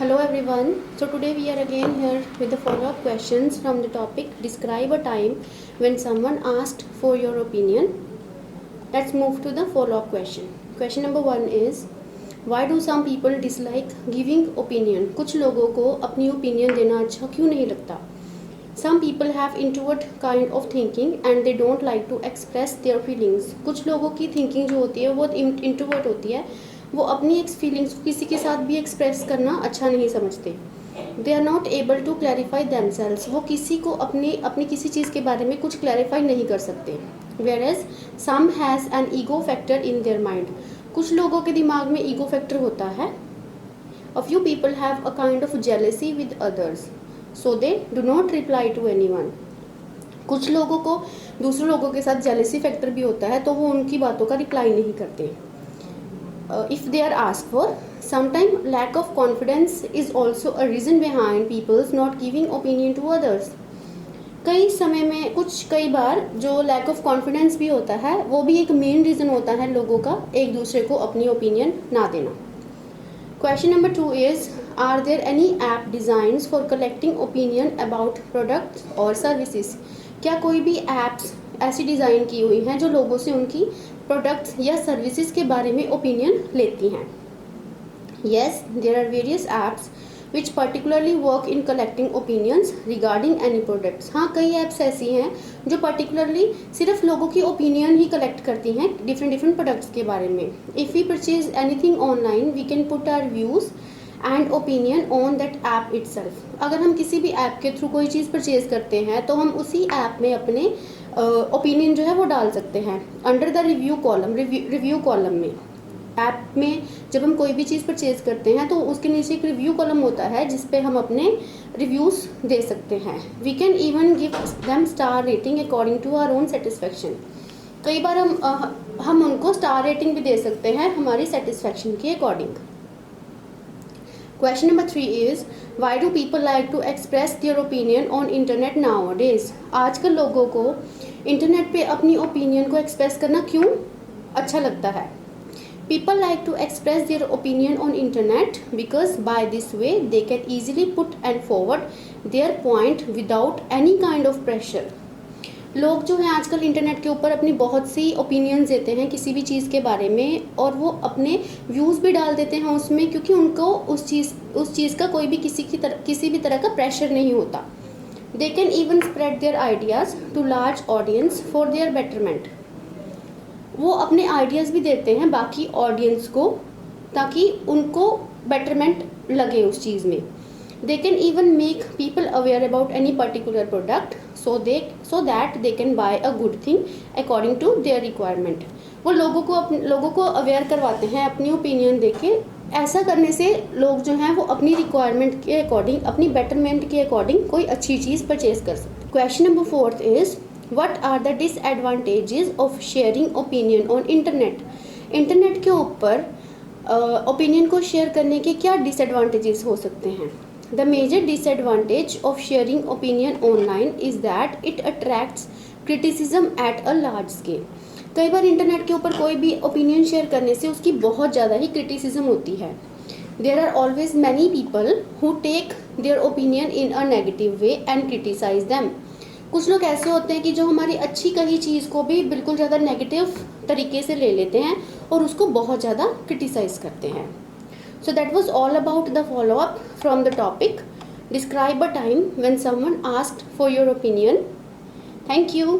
Hello everyone. So today we are again here with the follow-up questions from the topic describe a time when someone asked for your opinion. Let's move to the follow-up question. Question number 1 is why do some people dislike giving opinion? कुछ लोगों को अपनी opinion देना अच्छा क्यों नहीं लगता? Some people have introvert kind of thinking and they don't like to express their feelings. कुछ लोगों की thinking जो होती है वो introvert होती है, वो अपनी फीलिंग्स को किसी के साथ भी एक्सप्रेस करना अच्छा नहीं समझते. They are not able to clarify themselves, वो किसी को अपनी किसी चीज़ के बारे में कुछ क्लैरिफाई नहीं कर सकते. Whereas some has an ego factor in their mind, कुछ लोगों के दिमाग में ईगो फैक्टर होता है. A few people have a kind of jealousy with others so they do not reply to anyone. कुछ लोगों को दूसरे लोगों के साथ जेलेसी फैक्टर भी होता है तो वो उनकी बातों का रिप्लाई नहीं करते. If they are asked for. Sometimes lack of confidence is also a reason behind people's not giving opinion to others. कई बार जो lack of confidence भी होता है वो भी एक मेन रीज़न होता है लोगों का एक दूसरे को अपनी ओपिनियन ना देना. Question number 2 is are there any app designs for collecting opinion about products or services? क्या कोई भी apps ऐसी डिज़ाइन की हुई हैं जो लोगों से उनकी प्रोडक्ट्स या सर्विसेज के बारे में ओपिनियन लेती हैं? Yes, there are various apps which particularly work in collecting opinions regarding any products. हाँ, कई ऐप्स ऐसी हैं जो पर्टिकुलरली सिर्फ लोगों की ओपिनियन ही कलेक्ट करती हैं डिफरेंट प्रोडक्ट्स के बारे में. If we purchase anything online we can put our views and opinion on that app itself. अगर हम किसी भी ऐप के थ्रू कोई चीज़ परचेज करते हैं तो हम उसी ऐप में अपने ओपिनियन जो है वो डाल सकते हैं अंडर द रिव्यू कॉलम में. ऐप में जब हम कोई भी चीज़ परचेज करते हैं तो उसके नीचे एक रिव्यू कॉलम होता है जिस पे हम अपने रिव्यूज़ दे सकते हैं. We can even give them star rating according to our own satisfaction. कई बार हम उनको स्टार रेटिंग भी दे सकते हैं हमारी सेटिस्फेक्शन के according. Question number 3 is why do people like to express their opinion on internet nowadays? आजकल लोगों को इंटरनेट पे अपनी ओपिनियन को एक्सप्रेस करना क्यों अच्छा लगता है? People like to express their opinion on internet because by this way they can easily put and forward their point without any kind of pressure. लोग जो हैं आजकल इंटरनेट के ऊपर अपनी बहुत सी ओपिनियंस देते हैं किसी भी चीज़ के बारे में और वो अपने व्यूज़ भी डाल देते हैं उसमें क्योंकि उनको उस चीज़ का कोई भी किसी भी तरह का प्रेशर नहीं होता. They can even spread their ideas to large audience for their betterment. वो अपने आइडियाज़ भी देते हैं बाकी ऑडियंस को ताकि उनको बेटरमेंट लगे उस चीज़ में. They can even make people aware about any particular product so that they can buy a good thing according to their requirement. वो लोगों को अवेयर करवाते हैं अपनी ओपिनियन देके. ऐसा करने से लोग जो हैं वो अपनी रिक्वायरमेंट के अकॉर्डिंग अपनी बेटरमेंट के अकॉर्डिंग कोई अच्छी चीज़ परचेज कर सकते. Question number 4 is what are the disadvantages of sharing opinion on internet. Internet के ऊपर ओपिनियन को शेयर करने के क्या डिसएडवांटेजेस हो सकते हैं? The major disadvantage of sharing opinion online is that it attracts criticism at a large scale. कई बार इंटरनेट के ऊपर कोई भी ओपिनियन शेयर करने से उसकी बहुत ज़्यादा ही क्रिटिसिज्म होती है. There are always many people who take their opinion in a negative way and criticize them. कुछ लोग ऐसे होते हैं कि जो हमारी अच्छी कही चीज़ को भी बिल्कुल ज़्यादा नेगेटिव तरीके से ले लेते हैं और उसको बहुत ज़्यादा क्रिटिसाइज़ करते हैं. So that was all about the follow-up from the topic. Describe a time when someone asked for your opinion. Thank you.